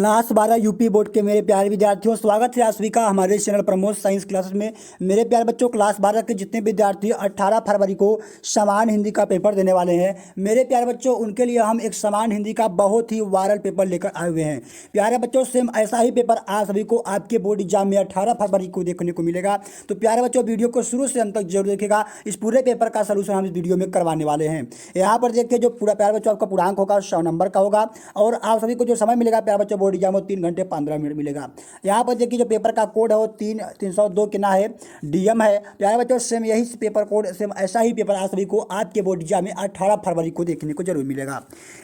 Class 12 UP board के मेरे प्यारे विद्यार्थियों, स्वागत है आप सभी का हमारे चैनल प्रमोद साइंस क्लासेस में। मेरे प्यारे बच्चों, क्लास 12 के जितने विद्यार्थी 18 फरवरी को समान हिंदी का पेपर देने वाले हैं, मेरे प्यारे बच्चों, उनके लिए हम एक समान हिंदी का बहुत ही वायरल पेपर लेकर आए हुए हैं। प्यारे बच्चों, सेम ऐसा ही पेपर आप सभी को आपके बोर्ड एग्जाम में 18 फरवरी को देखने को मिलेगा। तो प्यारे बच्चों, वीडियो को शुरू से अंत तक जरूर देखेगा। इस पूरे पेपर का सलूशन हम इस वीडियो में करवाने वाले हैं। यहाँ पर देखिए, जो पूरा प्यारे बच्चों आपका पूर्णांक होगा 100 नंबर का होगा और आप सभी को जो समय मिलेगा प्यारे बच्चों बोर्ड एग्जाम में 3 घंटे 15 मिनट मिलेगा। यहाँ पर देखिए, जो पेपर का कोड है वो 302 कितना है, डीएम है। प्यारे बच्चों, सेम यही पेपर कोड, सेम ऐसा ही पेपर आप सभी को आपके बोर्ड एग्जाम में 18 फरवरी को देखने को जरूर मिलेगा।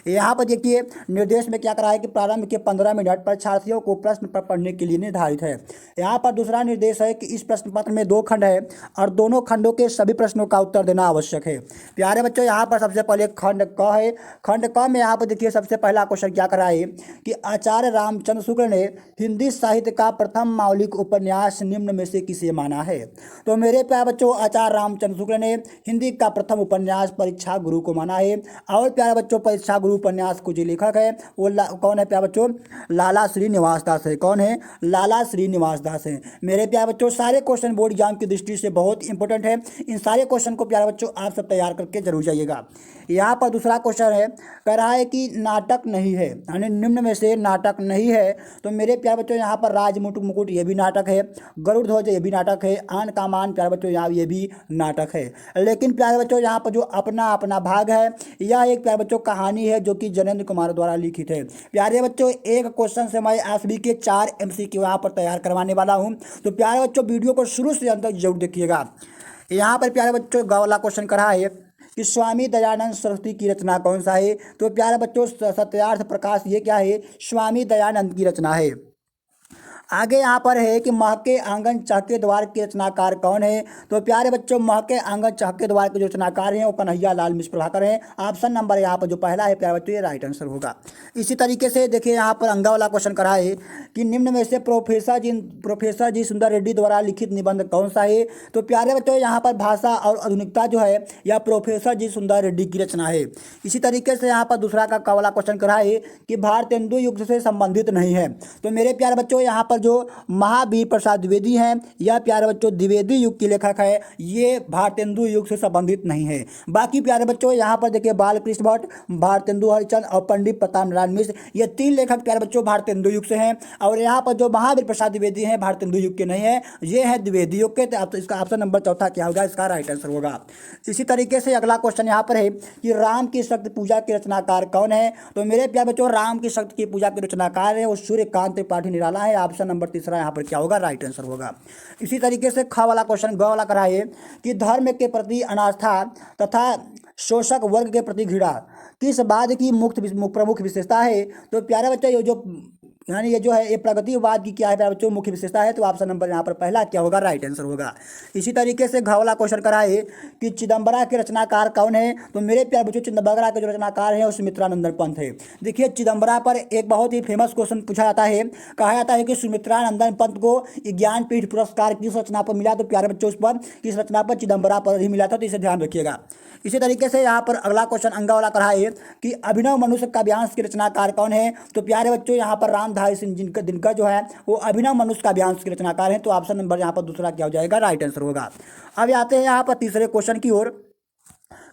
यहाँ पर देखिए, निर्देश में क्या करा है कि प्रारंभ के 15 मिनट परीक्षार्थियों को प्रश्न पत्र पढ़ने के लिए निर्धारित है। यहाँ पर दूसरा निर्देश है कि इस प्रश्न पत्र में 2 खंड है और दोनों खंडों के सभी प्रश्नों का उत्तर देना आवश्यक है। प्यारे बच्चों, यहाँ पर सबसे पहले खंड क है। खंड क में यहाँ पर देखिए, सबसे पहला क्वेश्चन क्या करा है कि आचार्य रामचंद्र शुक्ल ने हिंदी साहित्य का प्रथम मौलिक उपन्यास निम्न में से किसे माना है। तो मेरे प्यारे बच्चों, आचार्य रामचंद्र शुक्ल ने हिंदी का प्रथम उपन्यास परीक्षा गुरु को माना है। और प्यारे बच्चों, परीक्षा गुरु उपन्यास को जो लेखक है वो कौन है प्यारे बच्चों, लाला श्रीनिवास दास है। कौन है? लाला श्रीनिवास दास है। मेरे प्यारे बच्चों, सारे क्वेश्चन बोर्ड एग्जाम की दृष्टि से बहुत इंपॉर्टेंट है। इन सारे क्वेश्चन को प्यारे बच्चों आप सब तैयार करके जरूर जाइएगा। यहाँ पर दूसरा क्वेश्चन है, कह रहा है कि नाटक नहीं है, यानी निम्न में से नाटक नहीं है। तो मेरे प्यारे बच्चों, यहाँ पर राज मुकुट ये भी नाटक है, गरुड़ ध्वज ये भी नाटक है, आन का मान प्यारे बच्चों यहाँ ये भी नाटक है। लेकिन प्यारे बच्चों, यहाँ पर जो अपना अपना भाग है, यह एक प्यारे बच्चों कहानी है जो कि जनेंद्र कुमार द्वारा लिखित है। प्यारे बच्चों, एक क्वेश्चन से मैं आप सभी के 4 MCQ यहाँ पर तैयार करवाने वाला हूँ। तो प्यारे बच्चों, वीडियो को शुरू से अंत तक जरूर देखिएगा। यहाँ पर प्यारे बच्चों वाला क्वेश्चन करा है कि स्वामी दयानंद सरस्वती की रचना कौन सा है। तो प्यारे बच्चों, सत्यार्थ प्रकाश ये क्या है, स्वामी दयानंद की रचना है। आगे यहाँ पर है कि महके आंगन चहके द्वार के रचनाकार कौन है। तो प्यारे बच्चों, महके आंगन चहके द्वार के जो रचनाकार हैं वो कन्हैया लाल मिश्र प्रभाकर हैं। ऑप्शन नंबर यहाँ पर जो पहला है प्यारे बच्चों, ये राइट आंसर होगा। इसी तरीके से देखिए, यहाँ पर अंगा वाला क्वेश्चन करा है कि निम्न में से प्रोफेसर जी सुंदर रेड्डी द्वारा लिखित निबंध कौन सा है। तो प्यारे बच्चों, यहाँ पर भाषा और आधुनिकता जो है यह प्रोफेसर जी सुंदर रेड्डी की रचना है। इसी तरीके से यहाँ पर दूसरा का वाला क्वेश्चन करा है कि भारतेंदु युग से संबंधित नहीं है। तो मेरे प्यारे बच्चों, यहाँ पर जो महावीर प्रसाद द्विवेदी हैं, यह प्यारे बच्चों द्विवेदी युग के लेखक है, ये भारतेंदु युग से संबंधित नहीं है। बाकी प्यारे बच्चों, यहाँ पर देखिए, बालकृष्ण भट्ट, भारतेंदु हरिश्चंद्र और पंडित प्रताप नारायण मिश्र, ये 3 लेखक प्यारे बच्चों भारतेंदु युग से हैं। और यहाँ पर जो महावीर प्रसाद द्विवेदी हैं भारतेंदु युग के नहीं है, ये है द्विवेदी युग के। तो इसका ऑप्शन नंबर चौथा क्या होगा, इसका राइट आंसर होगा। इसी तरीके से अगला क्वेश्चन यहाँ पर है कि राम की शक्ति पूजा के रचनाकार कौन है। तो मेरे प्यारे बच्चों, राम की शक्ति की पूजा के रचनाकार है वो सूर्यकांत त्रिपाठी निराला है। ऑप्शन नंबर तीसरा यहाँ पर क्या होगा, राइट आंसर होगा। इसी तरीके से ख वाला क्वेश्चन ग वाला कराइए कि धर्म के प्रति अनास्था तथा शोषक वर्ग के प्रति घृणा किस बाद की प्रमुख विशेषता है। तो प्यारे बच्चों, ये जो है ये प्रगतिवाद की क्या है प्यारे बच्चों, मुख्य विशेषता है। तो ऑप्शन नंबर यहाँ पर पहला क्या होगा, राइट आंसर होगा। इसी तरीके से घ वाला क्वेश्चन कराए कि चिदम्बरा के रचनाकार कौन है। तो मेरे प्यारे बच्चों, चिदम्बरा के जो रचनाकार हैं वो सुमित्रानंदन पंत है। देखिए, चिदम्बरा पर एक बहुत ही फेमस क्वेश्चन पूछा जाता है, कहा जाता है कि सुमित्रानंदन पंत को ज्ञानपीठ पुरस्कार किस रचना पर मिला। तो प्यारे बच्चों, उस पर किस रचना पर, चिदम्बरा पर ही मिला था। तो इसे ध्यान रखिएगा। इसी तरीके से यहाँ पर अगला क्वेश्चन अंगा वाला करा है कि अभिनव मनुष्य काव्यांश के रचनाकार कौन है। तो प्यारे बच्चों, यहाँ पर रामधारी सिंह दिनकर जो है वो अभिनव मनुष्य काव्यांश के रचनाकार हैं। तो ऑप्शन नंबर यहाँ पर दूसरा क्या हो जाएगा, राइट आंसर होगा। अब आते हैं यहाँ पर तीसरे क्वेश्चन की ओर।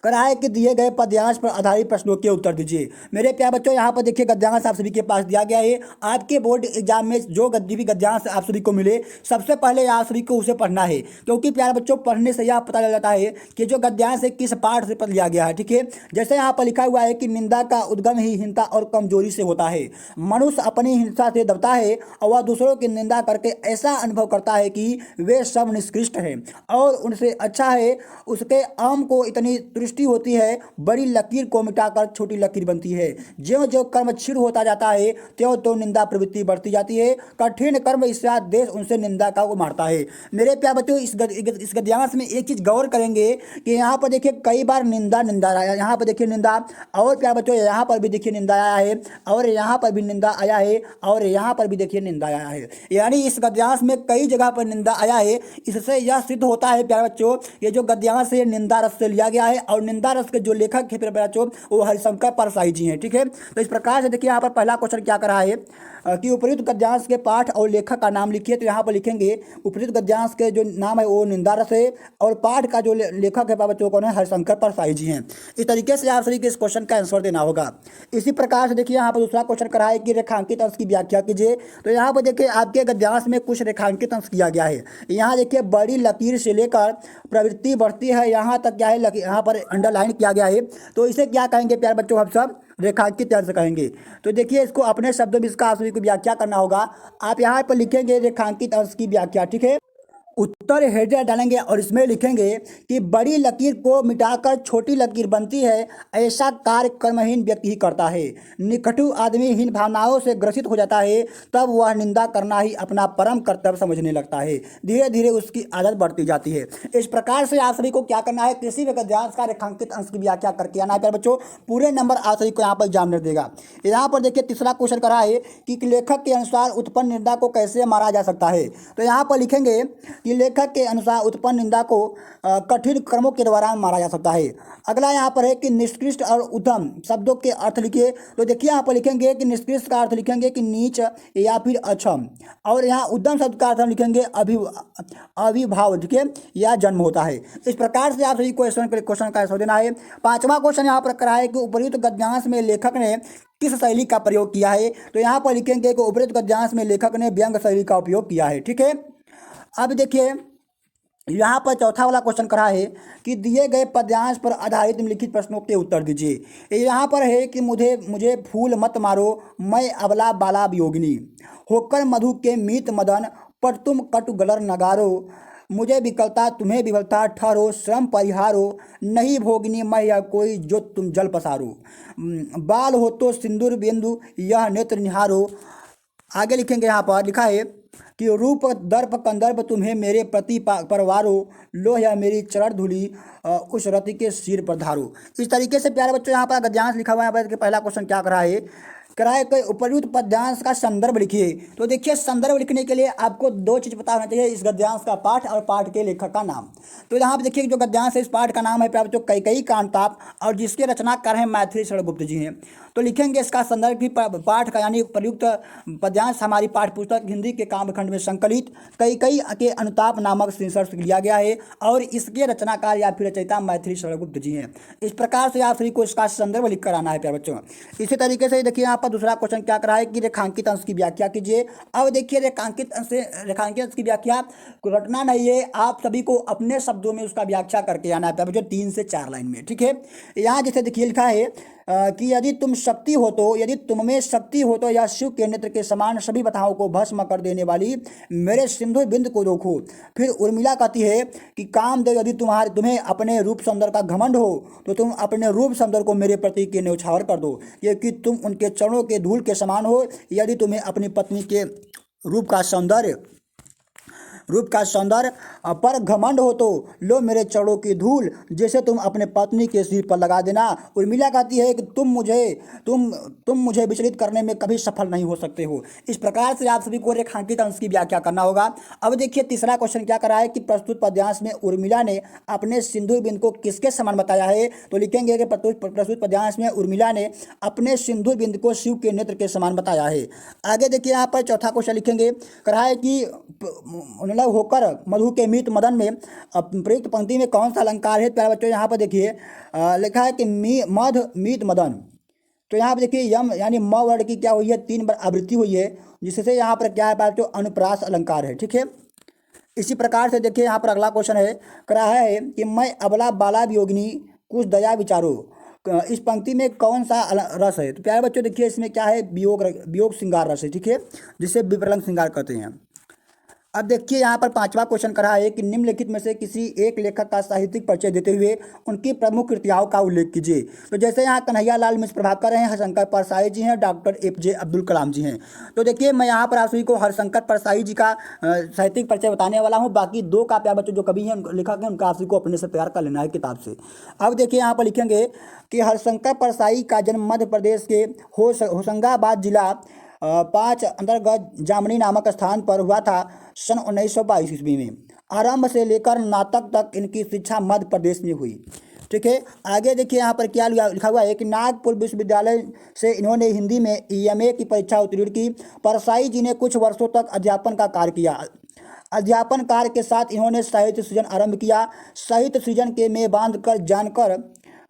कराए कि दिए गए पद्यांश पर आधारित प्रश्नों के उत्तर दीजिए। मेरे प्यारे बच्चों, यहाँ पर देखिए, गद्यांश आप सभी के पास दिया गया है। आपके बोर्ड एग्जाम में जो भी गद्यांश आप सभी को मिले, सबसे पहले आप सभी को उसे पढ़ना है, क्योंकि प्यारे बच्चों, पढ़ने से यह पता चल जाता है कि जो गद्यांश है किस पाठ से लिया गया है। ठीक है, जैसे यहाँ पर लिखा हुआ है कि निंदा का उद्गम ही हिंसा और कमजोरी से होता है। मनुष्य अपनी हिंसा से दबता है और वह दूसरों की निंदा करके ऐसा अनुभव करता है कि वे सब निष्कृष्ट हैं और उनसे अच्छा है। उसके आम को इतनी होती है, बड़ी लकीर को मिटाकर छोटी लकीर बनती है। ज्यों ज्यों कर्म क्षीण होता जाता है त्यों तो निंदा प्रवृत्ति बढ़ती जाती है। कठिन कर्म इसका देश उनसे निंदा का को मारता है। मेरे प्यारे बच्चों, इस गद्यांश में एक चीज गौर करेंगे कि यहाँ पर देखिए कई बार निंदा आया, यहाँ पर देखिए निंदा, और प्यारे बच्चों यहाँ पर भी देखिए निंदा आया है, और यहाँ पर भी निंदा आया है, और यहाँ पर भी देखिए निंदा आया है। यानी इस गद्यांश में कई जगह पर निंदा आया है। इससे यह सिद्ध होता है प्यारे बच्चों, ये जो गद्यांश है निंदा रस से लिया गया है और निंदा रस के जो लेखक है प्यारे बच्चों वो हरिशंकर परसाई जी हैं। ठीक है, तो इस प्रकार से देखिए यहाँ पर पहला क्वेश्चन क्या करा है, कि उपर्युक्त गद्यांश के पाठ और लेखक का नाम लिखिए। तो यहाँ पर लिखेंगे उपर्युक्त गद्यांश के जो नाम है वो निंदा रस है और पाठ का जो लेखक है बच्चों कौन है, हरिशंकर परसाई जी हैं। इस तरीके से आप सभी के इस क्वेश्चन का आंसर देना होगा। इसी प्रकार से देखिए यहाँ पर दूसरा क्वेश्चन करा है कि रेखांकित अंश की व्याख्या कीजिए। तो यहाँ पर देखिए आपके गद्यांश में कुछ रेखांकित अंश किया गया है। यहाँ देखिए बड़ी लकीर से लेकर प्रवृत्ति बढ़ती है यहाँ तक क्या है, यहाँ पर अंडरलाइन किया गया है। तो इसे क्या कहेंगे प्यारे बच्चों, हम सब रेखांकित अंश कहेंगे। तो देखिए इसको अपने शब्दों में इसका आप सभी को व्याख्या करना होगा। आप यहाँ पर लिखेंगे रेखांकित अंश की व्याख्या, ठीक है। उत्तर हेडर डालेंगे और इसमें लिखेंगे कि बड़ी लकीर को मिटाकर छोटी लकीर बनती है, ऐसा कार्य कर्महीन व्यक्ति ही करता है। निकटू आदमी हीन भावनाओं से ग्रसित हो जाता है, तब वह निंदा करना ही अपना परम कर्तव्य समझने लगता है। धीरे धीरे उसकी आदत बढ़ती जाती है। इस प्रकार से आप सभी को क्या करना है, किसी भी गद्यांश का रेखांकित अंश की व्याख्या करके आना है प्यारे बच्चों। पूरे नंबर आप सभी को यहाँ पर एग्जामिनर देगा। यहाँ पर देखिए तीसरा क्वेश्चन करा है कि लेखक के अनुसार उत्पन्न निंदा को कैसे मारा जा सकता है। तो यहाँ पर लिखेंगे कि लेखक के अनुसार उत्पन्न निंदा को कठिन कर्मों के द्वारा मारा जा सकता है। अगला यहाँ पर है कि निष्कृष्ट और उत्तम शब्दों के अर्थ लिखिए। तो देखिए यहाँ पर लिखेंगे कि निष्कृष्ट का अर्थ लिखेंगे कि नीच या फिर अक्षम, और यहाँ उत्तम शब्द का अर्थ हम लिखेंगे अभिभाव, ठीक है, या जन्म होता है। इस प्रकार से आप सभी क्वेश्चन का आंसर देना है। पांचवा क्वेश्चन यहाँ पर करा है कि उपर्युक्त गद्यांश में लेखक ने किस शैली का प्रयोग किया है। तो यहाँ पर लिखेंगे कि उपर्युक्त गद्यांश में लेखक ने व्यंग्य शैली का उपयोग किया है, ठीक है। अब देखिए यहाँ पर चौथा वाला क्वेश्चन करा है कि दिए गए पद्यांश पर आधारित निम्नलिखित प्रश्नों के उत्तर दीजिए। यहाँ पर है कि मुझे फूल मत मारो, मैं अबला बाला वियोगिनी, होकर मधु के मीत मदन, पर तुम कटु गलर नगारो, मुझे विकलता तुम्हें विफलता, ठहरो श्रम परिहारो, नहीं भोगिनी मैं यह कोई जो तुम जल पसारो, बाल हो तो सिंदूर बिंदु यह नेत्र निहारो। आगे लिखेंगे, यहाँ पर लिखा है कि रूप दर्प कंदर्प तुम्हें मेरे प्रति परवारो, लो या मेरी चरण धूलि उस रति के सिर पर धारो। इस तरीके से प्यारे बच्चों यहाँ पर गद्यांश लिखा हुआ है। पहला क्वेश्चन क्या करा है, कराए कोई उपर्युक्त पद्यांश का संदर्भ लिखिए। तो देखिए संदर्भ लिखने के लिए आपको दो चीज़ पता होना चाहिए, इस गद्यांश का पाठ और पाठ के लेखक का नाम। तो यहाँ पे देखिए जो गद्यांश है इस पाठ का नाम है प्यारे बच्चों कैकेयी का अनुताप, और जिसके रचनाकार हैं मैथिली शरण गुप्त जी हैं। तो लिखेंगे इसका संदर्भ भी पाठ का यानी प्रयुक्त पद्यांश हमारी पाठ्य पुस्तक हिंदी के काव्यखंड में संकलित कैकेयी के अनुताप नामक शीर्षक से लिया गया है, और इसके रचनाकार या फिर रचयिता मैथिली शरण गुप्त जी हैं। इस प्रकार से आप सभी को इसका संदर्भ लिख कर आना है प्यारे बच्चों। इसी तरीके से देखिए यहाँ पर दूसरा क्वेश्चन क्या करा है कि रेखांकित अंश की व्याख्या कीजिए। अब देखिए रेखांकित अंश की व्याख्या रटना नहीं है, आप सभी को अपने शब्दों में उसका व्याख्या करके आना है प्यारे बच्चों, 3 से 4 लाइन में, ठीक है। यहाँ जैसे देखिए लिखा है कि यदि तुम शक्ति हो तो, यदि तुम में शक्ति हो तो यह शिव के नेत्र के समान सभी बाधाओं को भस्म कर देने वाली मेरे सिंधु बिंद को देखो। फिर उर्मिला कहती है कि कामदेव यदि तुम्हें अपने रूप सौंदर्य का घमंड हो तो तुम अपने रूप सौंदर्य को मेरे प्रति के न्यौछावर कर दो, क्योंकि तुम उनके चरणों के धूल के समान हो। यदि तुम्हें अपनी पत्नी के रूप का सौंदर्य पर घमंड हो तो लो मेरे चरणों की धूल जैसे तुम अपने पत्नी के सिर पर लगा देना। उर्मिला कहती है कि तुम मुझे विचलित करने में कभी सफल नहीं हो सकते हो। इस प्रकार से आप सभी को रेखांकित अंश की व्याख्या करना होगा। अब देखिए तीसरा क्वेश्चन क्या करा है कि प्रस्तुत पद्यांश में उर्मिला ने अपने सिंदूर बिंद को किसके समान बताया है। तो लिखेंगे कि प्रस्तुत पद्यांश में उर्मिला ने अपने सिंदूर बिंद को शिव के नेत्र के समान बताया है। आगे देखिए यहाँ पर चौथा क्वेश्चन लिखेंगे, करा है कि होकर मधु के मीत मदन में प्रयुक्त पंक्ति में कौन सा अलंकार है। प्यारे बच्चों यहाँ पर देखिए लिखा है कि मध मीत मदन। तो यहाँ पर देखिए यम यानी म वर्ड की क्या हुई है, 3 बार आवृत्ति हुई है, जिससे यहाँ पर क्या है प्यारे बच्चों अनुप्रास अलंकार है, ठीक है। इसी प्रकार से देखिए यहाँ पर अगला क्वेश्चन है, करा है कि मैं अबला बाला वियोगिनी कुछ दया विचारो। इस पंक्ति में कौन सा रस है। तो प्यारे बच्चों देखिए इसमें क्या है, वियोग श्रृंगार रस है, ठीक है, जिसे विप्रलंग श्रृंगार कहते हैं। अब देखिए यहाँ पर पांचवा क्वेश्चन करा है कि निम्नलिखित में से किसी एक लेखक का साहित्यिक परिचय देते हुए उनकी प्रमुख कृतियों का उल्लेख कीजिए। तो जैसे यहाँ कन्हैया लाल मिश्र प्रभाकर हैं, हरिशंकर परसाई जी हैं, डॉक्टर APJ अब्दुल कलाम जी हैं। तो देखिए मैं यहाँ पर आप सभी को हरिशंकर परसाई जी का साहित्यिक परिचय बताने वाला हूँ। बाकी 2 का प्यारे बच्चों जो कवि हैं लेखक हैं उनका आप सभी को अपने से तैयार कर लेना है किताब से। अब देखिए यहाँ पर लिखेंगे कि हरिशंकर परसाई का जन्म मध्य प्रदेश के होशंगाबाद जिला 5 अंतर्गत जामनी नामक स्थान पर हुआ था सन 1922 ईस्वी में। आरंभ से लेकर स्नातक तक इनकी शिक्षा मध्य प्रदेश में हुई, ठीक है। आगे देखिए यहाँ पर क्या लिखा हुआ है कि नागपुर विश्वविद्यालय से इन्होंने हिंदी में EMA की परीक्षा उत्तीर्ण की। परसाई जी ने कुछ वर्षों तक अध्यापन का कार्य किया। अध्यापन कार्य के साथ इन्होंने साहित्य सृजन आरंभ किया। साहित्य सृजन के में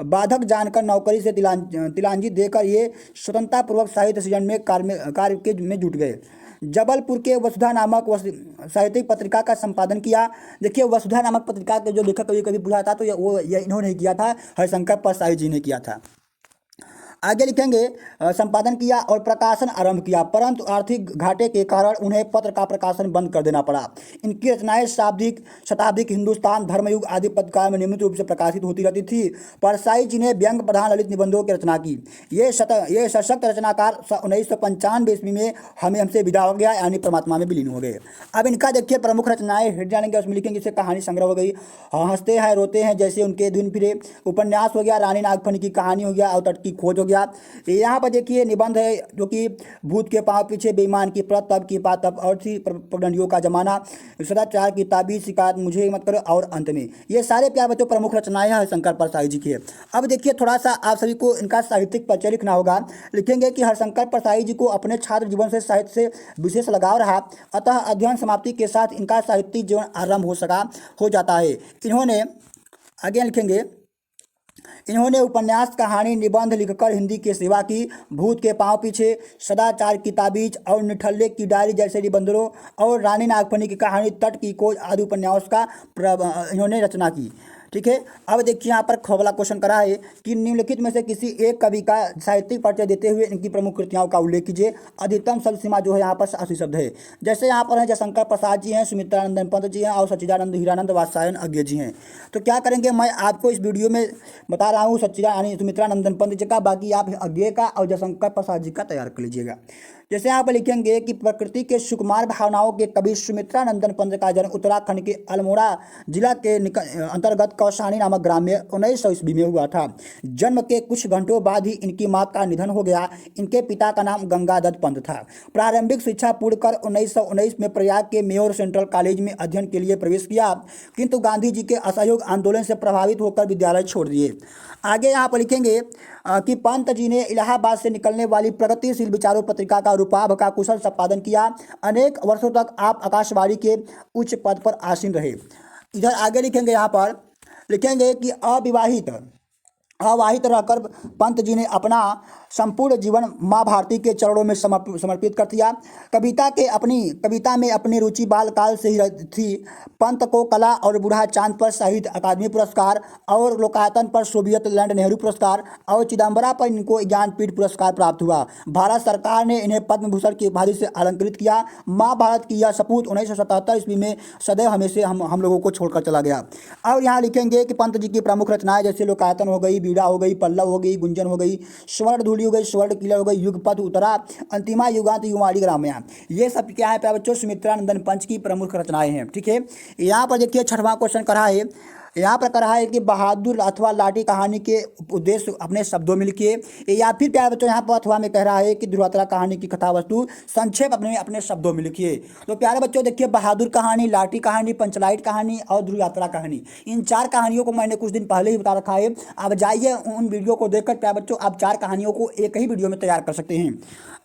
बाधक जानकर नौकरी से तिलांजी देकर ये स्वतंत्रतापूर्वक साहित्य सृजन में कार्य में जुट गए। जबलपुर के वसुधा नामक साहित्यिक पत्रिका का संपादन किया। देखिए वसुधा नामक पत्रिका के जो लेखक कभी पूछा था तो ये इन्होंने किया था, हरिशंकर परसाई जी ने किया था। आगे लिखेंगे संपादन किया और प्रकाशन आरंभ किया, परंतु आर्थिक घाटे के कारण उन्हें पत्र का प्रकाशन बंद कर देना पड़ा। इनकी रचनाएं शताब्दिक हिंदुस्तान, धर्मयुग आदि पत्रिकाओं में नियमित रूप से प्रकाशित होती रहती थी। परसाई जी ने व्यंग प्रधान ललित निबंधों की रचना की। ये सशक्त रचनाकार 1995 ईस्वी में हमसे विदा हो गया, यानी परमात्मा में विलीन हो गए। अब इनका देखिए प्रमुख रचनाएं हेड जानेंगे, उसमें लिखेंगे जैसे कहानी संग्रह हो गई, हंसते हैं रोते हैं जैसे उनके दिन फिरे, उपन्यास हो गया, रानी नागफनी की कहानी हो गया, और तट की खोज हो गया। यहाँ पर देखिए निबंध है जो कि भूत के पांव पीछे, बेईमान की प्रत, तब की बात तब और थी, पगडंडियों का जमाना, सदाचार की ताबीज, शिकायत मुझे मत करो, और अंत में। ये सारे प्यार बच्चों प्रमुख रचनाएं हैं हरिशंकर परसाई जी की। अब देखिए थोड़ा सा आप सभी को इनका साहित्यिक परिचय लिखना होगा। लिखेंगे कि हरिशंकर परसाई जी को अपने छात्र जीवन से साहित्य से विशेष लगाव रहा, अतः अध्ययन समाप्ति के साथ इनका साहित्यिक जीवन आरंभ हो जाता है। इन्होंने आगे लिखेंगे इन्होंने उपन्यास, कहानी, निबंध लिखकर हिंदी की सेवा की। भूत के पांव पीछे, सदाचार की ताबीज और निठल्ले की डायरी जैसे निबंधों और रानी नागफनी की कहानी, तट की खोज आदि उपन्यास का इन्होंने रचना की। ठीक है। अब देखिए यहाँ पर अगला क्वेश्चन करा है कि निम्नलिखित में से किसी एक कवि का साहित्यिक परिचय देते हुए इनकी प्रमुख कृतियों का उल्लेख कीजिए। अधिकतम शब्द सीमा जो है यहाँ पर 80 शब्द है। जैसे यहाँ पर है जयशंकर प्रसाद जी हैं, सुमित्रानंदन पंत जी हैं और सच्चिदानंद हीरानंद वात्स्यायन अज्ञे जी हैं। तो क्या करेंगे, मैं आपको इस वीडियो में बता रहा हूँ सुमित्रानंदन पंत जी का, बाकी आप अज्ञे का और जयशंकर प्रसाद जी का तैयार कर लीजिएगा। जैसे यहाँ पर लिखेंगे कि प्रकृति के सुकुमार भावनाओं के कवि सुमित्रानंदन पंत का जन्म उत्तराखंड के अल्मोड़ा जिला के अंतर्गत कौसानी नामक ग्राम में 1900 ईस्वी में हुआ था। जन्म के कुछ घंटों बाद ही इनकी मां का निधन हो गया। इनके पिता का नाम गंगादत्त पंत था। प्रारंभिक शिक्षा पूर्ण कर 1919 में प्रयाग के मेयोर सेंट्रल कॉलेज में अध्ययन के लिए प्रवेश किया, किंतु गांधी जी के असहयोग आंदोलन से प्रभावित होकर विद्यालय छोड़ दिए। आगे यहाँ पर लिखेंगे कि पंत जी ने इलाहाबाद से निकलने वाली प्रगतिशील विचारों पत्रिका का रूपाभ का कुशल संपादन किया। अनेक वर्षों तक आप आकाशवाणी के उच्च पद पर आसीन रहे। इधर आगे लिखेंगे, यहाँ पर लिखेंगे कि अवाहित रहकर पंत जी ने अपना संपूर्ण जीवन माँ भारती के चरणों में समर्पित कर दिया। कविता में अपनी रुचि बालकाल से ही थी। पंत को कला और बूढ़ा चांद पर साहित्य अकादमी पुरस्कार और लोकायतन पर सोवियत लैंड नेहरू पुरस्कार और चिदम्बरा पर इनको ज्ञानपीठ पुरस्कार प्राप्त हुआ। भारत सरकार ने इन्हें पद्म भूषण की उपाधि से अलंकृत किया। माँ भारत की यह सपूत 1977 ईस्वी में सदैव हमेशा हम लोगों को छोड़कर चला गया। और यहाँ लिखेंगे कि पंत जी की प्रमुख रचनाएं जैसे लोकायतन हो गई, बीड़ा हो गई, पल्लव हो गई, गुंजन हो गई, स्वर्ण धूलि हो गई, स्वर्ण किला हो गई, युगपथ उत्तरा, अंतिमा युगांत, युवाणी ग्रामया, ये सब क्या है प्यारे बच्चों, सुमित्रानंदन पंत की प्रमुख रचनाएं हैं। ठीक है। यहाँ पर देखिए 6वां क्वेश्चन करा है। यहाँ पर कहा है कि बहादुर अथवा लाठी कहानी के उद्देश्य अपने शब्दों में लिखिए, या फिर प्यारे बच्चों यहाँ पर अथवा में कह रहा है कि ध्रुवयात्रा कहानी की कथा वस्तु संक्षेप अपने शब्दों में लिखिए। तो प्यारे बच्चों देखिए बहादुर कहानी, लाठी कहानी, पंचलाइट कहानी और ध्रुवयात्रा कहानी, इन 4 कहानियों को मैंने कुछ दिन पहले ही बता रखा है। आप जाइए उन वीडियो को देखकर प्यारे बच्चों आप 4 कहानियों को एक ही वीडियो में तैयार कर सकते हैं।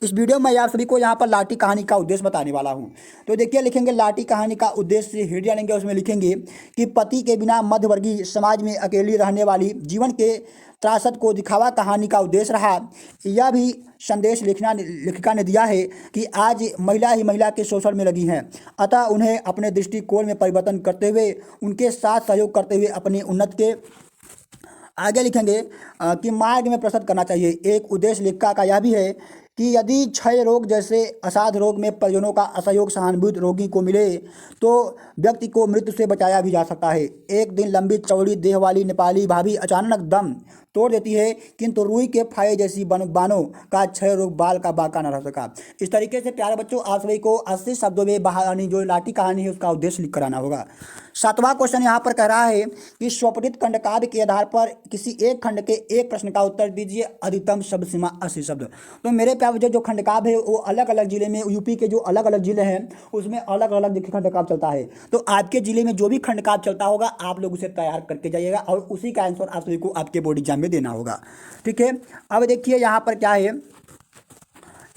इस वीडियो में आप सभी को यहाँ पर लाठी कहानी का उद्देश्य बताने वाला हूँ। तो देखिए लिखेंगे लाठी कहानी का उद्देश्य हेड जानेंगे, उसमें लिखेंगे कि पति के बिना मध्यवर्गीय समाज में अकेली रहने वाली जीवन के त्रासद को दिखावा कहानी का उद्देश्य रहा। यह भी संदेश लेखिका ने दिया है कि आज महिला ही महिला के शोषण में लगी हैं, अतः उन्हें अपने दृष्टिकोण में परिवर्तन करते हुए उनके साथ सहयोग करते हुए अपनी उन्नति के आगे लिखेंगे कि मार्ग में प्रस्तुत करना चाहिए। एक उद्देश्य लेखिका का यह भी है कि यदि क्षय रोग जैसे असाध्य रोग में परिजनों का असहयोग सहानुभूति रोगी को मिले तो व्यक्ति को मृत्यु से बचाया भी जा सकता है। एक दिन लंबी चौड़ी देह वाली नेपाली भाभी अचानक दम तोड़ देती है, किंतु रुई के फाये जैसी बानों का क्षय रोग बाल का बाका न रह सका। इस तरीके से प्यारे बच्चों आप सभी को 80 शब्दों में यानी जो लाठी कहानी है उसका उद्देश्य लिख कर आना होगा। 7वां क्वेश्चन यहाँ पर कह रहा है कि स्वपठित खंडकाव्य के आधार पर किसी एक खंड के एक प्रश्न का उत्तर दीजिए, अधिकतम शब्द सीमा 80 शब्द। तो मेरे प्यारे बच्चों जो खंडकाव्य है वो अलग अलग जिले में, यूपी के जो अलग अलग जिले हैं उसमें अलग अलग देखिए खंडकाव्य चलता है। तो आपके जिले में जो भी खंडकाव्य चलता होगा आप लोग उसे तैयार करके जाइएगा और उसी का आंसर आप सभी को आपके बोर्ड एग्जाम में देना होगा। ठीक है, अब देखिए यहाँ पर क्या है,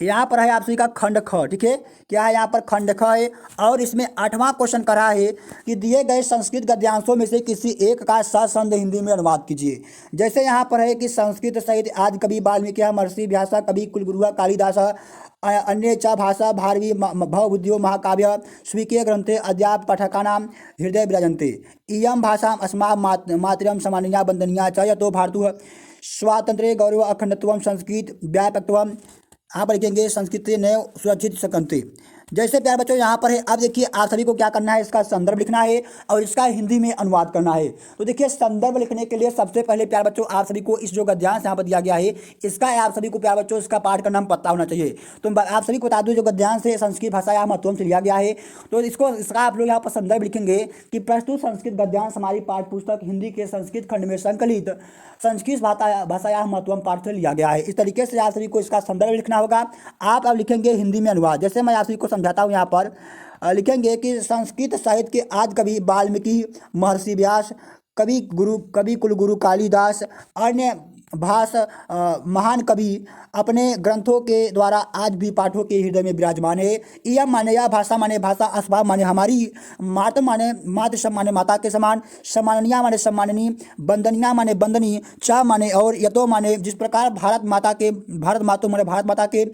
यहाँ पर है आप सभी का खंड ख। ठीक है, क्या है यहाँ पर खंड ख है और इसमें 8वां क्वेश्चन करा है कि दिए गए संस्कृत गद्यांशों में से किसी एक का सशब्द हिंदी में अनुवाद कीजिए। जैसे यहाँ पर है कि संस्कृत साहित्य आदि कवि वाल्मीकि, महर्षि व्यास, कवि कुलगुरु कालिदास, अन्य च भाषा भारवी भवबुद्धियो महाकाव्य स्वीकीय ग्रंथे अद्याप पाठकानां हृदय विराजन्ते इयं भाषा अस्मा मातरं सामान्या वंदनीया च यतो भारतः स्वातंत्र्य गौरव अखंडत्वं संस्कृत व्यापकत्वं। यहाँ पर लिखेंगे संस्कृत ने सुरक्षित सकंते। जैसे प्यारे बच्चों यहाँ पर है, अब देखिए आप सभी को क्या करना है, इसका संदर्भ लिखना है और इसका हिंदी में अनुवाद करना है। तो देखिए संदर्भ लिखने के लिए सबसे पहले प्यारे बच्चों आप सभी को इस जो गद्यांश यहाँ पर दिया गया है इसका आप सभी को प्यारे बच्चों इसका पाठ का नाम पता होना चाहिए। तो आप सभी को बता दूँ जो गद्यांश है संस्कृत भाषा या महत्वम से लिया गया है। तो इसका आप लोग यहाँ पर संदर्भ लिखेंगे कि प्रस्तुत संस्कृत गद्यांश हमारी पाठ्य पुस्तक हिंदी के संस्कृत खंड में संकलित संस्कृत भाषा या महत्वम पाठ से लिया गया है। इस तरीके से आप सभी को इसका संदर्भ लिखना होगा। आप अब लिखेंगे हिंदी में अनुवाद। जैसे मैं आप सभी को समझाता हूँ, यहाँ पर लिखेंगे कि संस्कृत साहित्य के आदि कवि वाल्मीकि, महर्षि व्यास, कवि कुलगुरु कालिदास, अन्य महान कवि अपने ग्रंथों के द्वारा आज भी पाठकों के हृदय में विराजमान है। यह माने यह भाषा माने भाषा, अस्वा माने हमारी, मातृ माने मातृ माने माता के समान, सम्माननीय माने सम्माननीय, वंदनीय माने वंदनीय, च माने और, यतो माने जिस प्रकार भारत माता माने भारत माता के,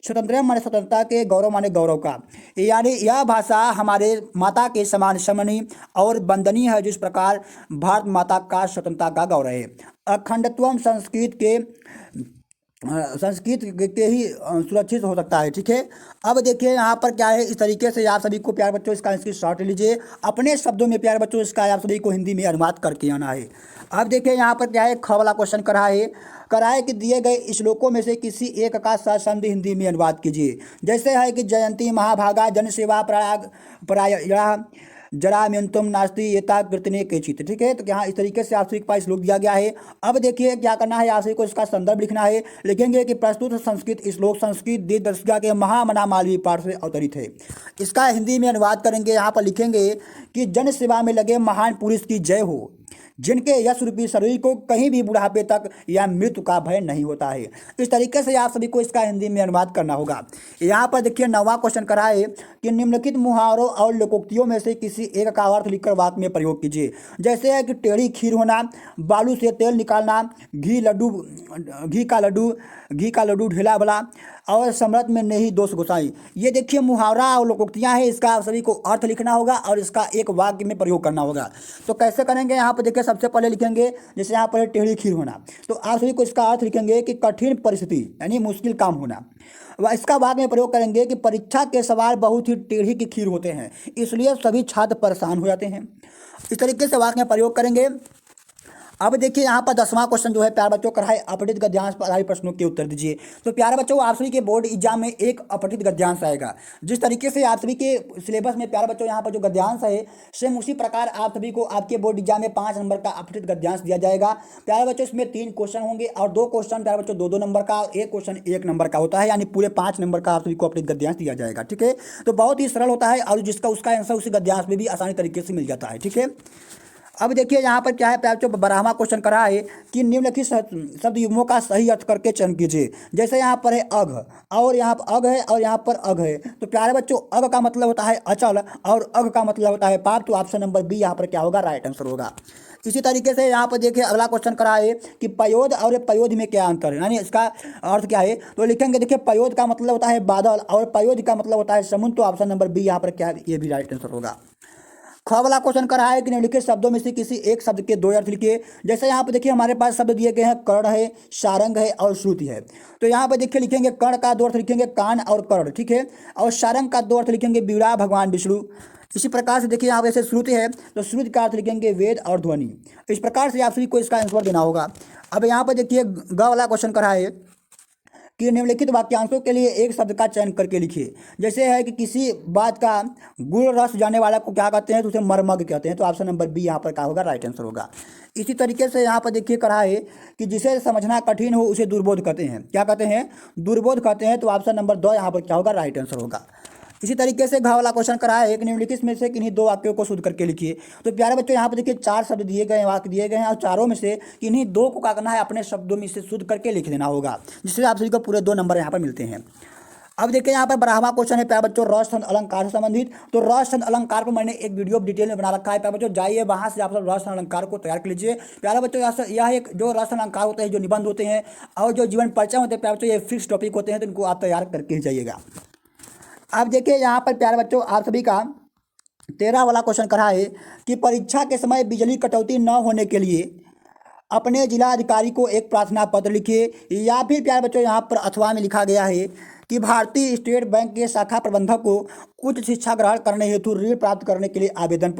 स्वतंत्र माने स्वतंत्रता के, गौरव माने गौरव का, यानी यह भाषा हमारे माता के समान सम्माननीय और वंदनीय है जिस प्रकार भारत माता का स्वतंत्रता का गौरव है। अखंडत्वम संस्कृत के ही सुरक्षित हो सकता है। ठीक है, अब देखिए यहाँ पर क्या है, इस तरीके से आप सभी को प्यारे बच्चों इसका स्क्रीनशॉट लीजिए, अपने शब्दों में प्यारे बच्चों इसका आप सभी को हिंदी में अनुवाद करके आना है। अब देखिए यहाँ पर क्या है, ख वाला क्वेश्चन कराए कि दिए गए श्लोकों में से किसी एक का सशब्द हिंदी में अनुवाद कीजिए। जैसे है कि जयंती महाभागा जनसेवा प्राय जरा मेंतुम नास्ति येता कृतने केचित। ठीक है, तो यहाँ इस तरीके से आप सभी के पास श्लोक दिया गया है। अब देखिए क्या करना है, आप सभी को इसका संदर्भ लिखना है। लिखेंगे कि प्रस्तुत संस्कृत श्लोक संस्कृत दिग्दर्शिका के महामना मालवी पाठ से अवतरित है। इसका हिंदी में अनुवाद करेंगे। यहाँ पर लिखेंगे कि जन सेवा में लगे महान पुरुष की जय हो, जिनके यश रूपी शरीर को कहीं भी बुढ़ापे तक या मृत्यु का भय नहीं होता है। इस तरीके से आप सभी को इसका हिंदी में अनुवाद करना होगा। यहाँ पर देखिए 9वां क्वेश्चन करा है कि निम्नलिखित मुहावरों और लोकोक्तियों में से किसी एक का अर्थ लिखकर वाक्य में प्रयोग कीजिए। जैसे है कि टेढ़ी खीर होना, बालू से तेल निकालना, घी का लड्डू ढेला भला और सम्राट में नहीं दोष गोसाई। ये देखिए मुहावरा और लोकोक्तियाँ हैं, इसका आप सभी को अर्थ लिखना होगा और इसका एक वाक्य में प्रयोग करना होगा। तो कैसे करेंगे, यहाँ पर देखिए सबसे पहले लिखेंगे, जैसे यहाँ पर टेढ़ी खीर होना, तो आप सभी को इसका अर्थ लिखेंगे कि कठिन परिस्थिति यानी मुश्किल काम होना। इसका वाक्य में प्रयोग करेंगे कि परीक्षा के सवाल बहुत ही टेढ़ी की खीर होते हैं, इसलिए सभी छात्र परेशान हो जाते हैं। इस तरीके से वाक्य में प्रयोग करेंगे। अब देखिए यहाँ पर 10वां क्वेश्चन जो है प्यारे बच्चों का है अपठित गद्यांश पर आधारित प्रश्नों के उत्तर दीजिए। तो प्यारे बच्चों आप सभी के बोर्ड एग्जाम में एक अपठित गद्यांश आएगा। जिस तरीके से आप सभी के सिलेबस में प्यारे बच्चों यहाँ पर जो गद्यांश है सेम उसी प्रकार आप सभी को आपके बोर्ड एग्जाम में 5 नंबर का अपठित गद्यांश दिया जाएगा। प्यारे बच्चों इसमें 3 क्वेश्चन होंगे और 2 क्वेश्चन प्यारे बच्चों 2-2 नंबर का, एक क्वेश्चन 1 नंबर का होता है, यानी पूरे 5 नंबर का आप सभी को अपठित गद्यांश दिया जाएगा। ठीक है, तो बहुत ही सरल होता है और जिसका उसका आंसर उसी गद्यांश में भी आसानी तरीके से मिल जाता है। ठीक है, अब देखिए यहाँ पर क्या है प्यारे बच्चों 12वां क्वेश्चन करा है कि निम्नलिखित शब्द युग्मों का सही अर्थ करके चयन कीजिए। जैसे यहाँ पर है अघ और यहाँ पर अघ है और यहाँ पर अघ है, तो प्यारे बच्चों अघ का मतलब होता है अचल और अघ का मतलब होता है पाप। तो ऑप्शन नंबर बी यहाँ पर क्या होगा, राइट आंसर होगा। इसी तरीके से यहाँ पर देखिए अगला क्वेश्चन करा है कि पयोध और पयोध में क्या अंतर है, यानी इसका अर्थ क्या है। तो लिखेंगे देखिए पयोध का मतलब होता है बादल और पयोध का मतलब होता है समुद्र। तो ऑप्शन नंबर बी यहाँ पर क्या है, ये भी राइट आंसर होगा। ख वाला क्वेश्चन करा है कि निम्नलिखित शब्दों में से किसी एक शब्द के 2 अर्थ लिखिए। जैसे यहाँ पर देखिए हमारे पास शब्द दिए गए हैं कर्ण है, सारंग है और श्रुति है। तो यहाँ पर देखिए लिखेंगे कर्ण का 2 अर्थ लिखेंगे कान और कर्ण। ठीक है, और सारंग का 2 अर्थ लिखेंगे बीड़ा भगवान विष्णु। इसी प्रकार से देखिए यहाँ पे जैसे श्रुति है तो श्रुति का अर्थ लिखेंगे वेद और ध्वनि। इस प्रकार से आप सभी को इसका आंसर देना होगा। अब यहाँ पर देखिए ग वाला क्वेश्चन करा है कि निम्नलिखित वाक्यांशों के लिए एक शब्द का चयन करके लिखिए। जैसे है कि किसी बात का गुण रस जाने वाला को क्या कहते हैं, तो उसे मर्मज्ञ कहते हैं। तो ऑप्शन नंबर बी यहाँ पर क्या होगा, राइट आंसर होगा। इसी तरीके से यहाँ पर देखिए कहा है कि जिसे समझना कठिन हो उसे दुर्बोध कहते हैं। क्या कहते हैं, दुर्बोध कहते हैं। तो ऑप्शन नंबर 2 यहाँ पर क्या होगा, राइट आंसर होगा। इसी तरीके से घ वाला क्वेश्चन करा है कि निम्नलिखित में से किन्हीं 2 वाक्यों को शुद्ध करके लिखिए। तो प्यारे बच्चों यहाँ पर देखिए 4 शब्द दिए गए हैं, वाक्य दिए गए हैं, और चारों में से किन्हीं 2 को क्या करना है, अपने शब्दों में से शुद्ध करके लिख देना होगा, जिससे आप सभी को पूरे 2 नंबर यहाँ पर मिलते हैं। अब देखिए यहाँ पर 12वां क्वेश्चन है प्यारे बच्चों रस छंद अलंकार से संबंधित। तो रस छंद अलंकार पर मैंने एक वीडियो डिटेल में बना रखा है प्यारे बच्चों, जाइए वहाँ से आप सब रस छंद अलंकार को तैयार कर लीजिए। प्यारे बच्चों यह एक जो रस छंद अलंकार होते हैं, जो निबंध होते हैं और जो जीवन परिचय होते हैं प्यारे बच्चों, ये फिक्स टॉपिक होते हैं, तो इनको आप तैयार करके ही जाइएगा। अब देखिए यहाँ पर प्यारे बच्चों आप सभी का 13 वाला क्वेश्चन करा है कि परीक्षा के समय बिजली कटौती न होने के लिए अपने जिला अधिकारी को एक प्रार्थना पत्र लिखिए। या फिर प्यारे बच्चों यहाँ पर अथवा में लिखा गया है कि भारतीय स्टेट बैंक के शाखा प्रबंधक को उच्च शिक्षा ग्रहण करने हेतु ऋण प्राप्त करने के लिए आवेदन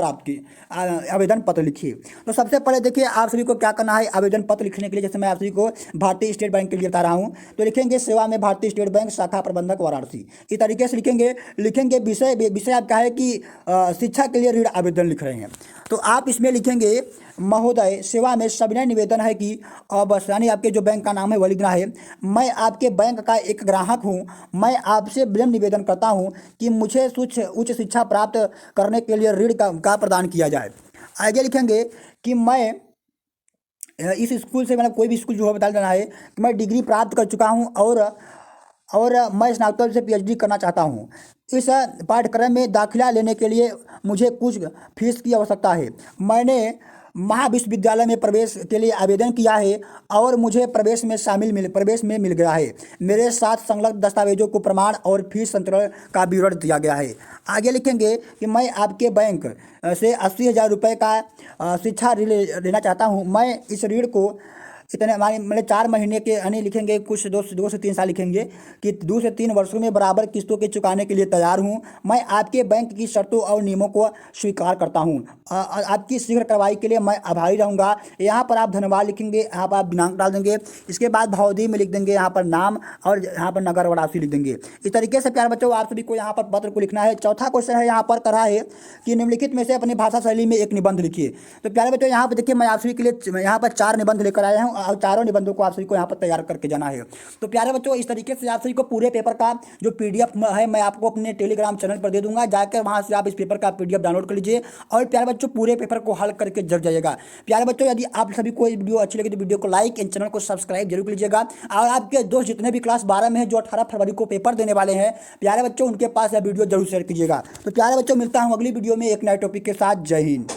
पत्र लिखिए। तो सबसे पहले देखिए आप सभी को क्या करना है, आवेदन पत्र लिखने के लिए जैसे मैं आप सभी को भारतीय स्टेट बैंक के लिए बता रहा हूँ, तो लिखेंगे सेवा में भारतीय स्टेट बैंक शाखा प्रबंधक वाराणसी, इस तरीके से लिखेंगे विषय आपका है कि शिक्षा के लिए ऋण आवेदन लिख रहे हैं। तो आप इसमें लिखेंगे महोदय सेवा में सविनय निवेदन है कि बस यानी आपके जो बैंक का नाम है वह लिखना है। मैं आपके बैंक का एक ग्राहक हूँ, मैं आपसे विनम्र निवेदन करता हूँ कि मुझे उच्च शिक्षा प्राप्त करने के लिए ऋण का प्रदान किया जाए। आगे लिखेंगे कि मैं इस स्कूल से, मतलब कोई भी स्कूल जो है बता देना है कि मैं डिग्री प्राप्त कर चुका हूँ और मैं स्नातक से PhD करना चाहता हूँ। इस पाठ्यक्रम में दाखिला लेने के लिए मुझे कुछ फीस की आवश्यकता है। मैंने महाविश्वविद्यालय में प्रवेश के लिए आवेदन किया है और मुझे प्रवेश में मिल गया है। मेरे साथ संलग्न दस्तावेजों को प्रमाण और फीस संतरण का विवरण दिया गया है। आगे लिखेंगे कि मैं आपके बैंक से 80,000 रुपये का शिक्षा ऋण लेना चाहता हूँ। मैं इस ऋण को इतने मतलब 4 महीने के यानी लिखेंगे कुछ 2 से 3 साल लिखेंगे कि 2 से 3 वर्षों में बराबर किस्तों के चुकाने के लिए तैयार हूं। मैं आपके बैंक की शर्तों और नियमों को स्वीकार करता हूं। आपकी शीघ्र कार्रवाई के लिए मैं आभारी रहूंगा। यहाँ पर आप धन्यवाद लिखेंगे, यहाँ पर आप दिनांक डाल देंगे, इसके बाद भावदी में लिख देंगे यहाँ पर नाम और यहाँ पर नगर वाराणसी लिख देंगे। इस तरीके से प्यारे बच्चों आप सभी को यहाँ पर पत्र को लिखना है। चौथा क्वेश्चन है यहाँ पर करा है कि निम्नलिखित में से अपनी भाषा शैली में एक निबंध लिखिए। तो प्यारे बच्चों यहाँ पर देखिए मैं आप सभी के लिए यहाँ पर 4 निबंध लेकर आया हूँ और चारों निबंधों को आप सभी को यहाँ पर तैयार करके जाना है। तो प्यारे बच्चों इस तरीके से आप सभी को पूरे पेपर का जो PDF है मैं आपको अपने टेलीग्राम चैनल पर दे दूंगा, जाकर वहाँ से आप इस पेपर का PDF डाउनलोड कर लीजिए और प्यारे बच्चों पूरे पेपर को हल करके जग जाइएगा। प्यारे बच्चों यदि आप सभी को ये वीडियो अच्छी लगी तो वीडियो को लाइक एंड चैनल को सब्सक्राइब जरूर कीजिएगा। और आपके दोस्त जितने भी क्लास 12 में हैं जो 18 फरवरी को पेपर देने वाले हैं प्यारे बच्चों, उनके पास यह वीडियो जरूर शेयर कीजिएगा। तो प्यारे बच्चों मिलता हूँ अगली वीडियो में एक नए टॉपिक के साथ। जय हिंद।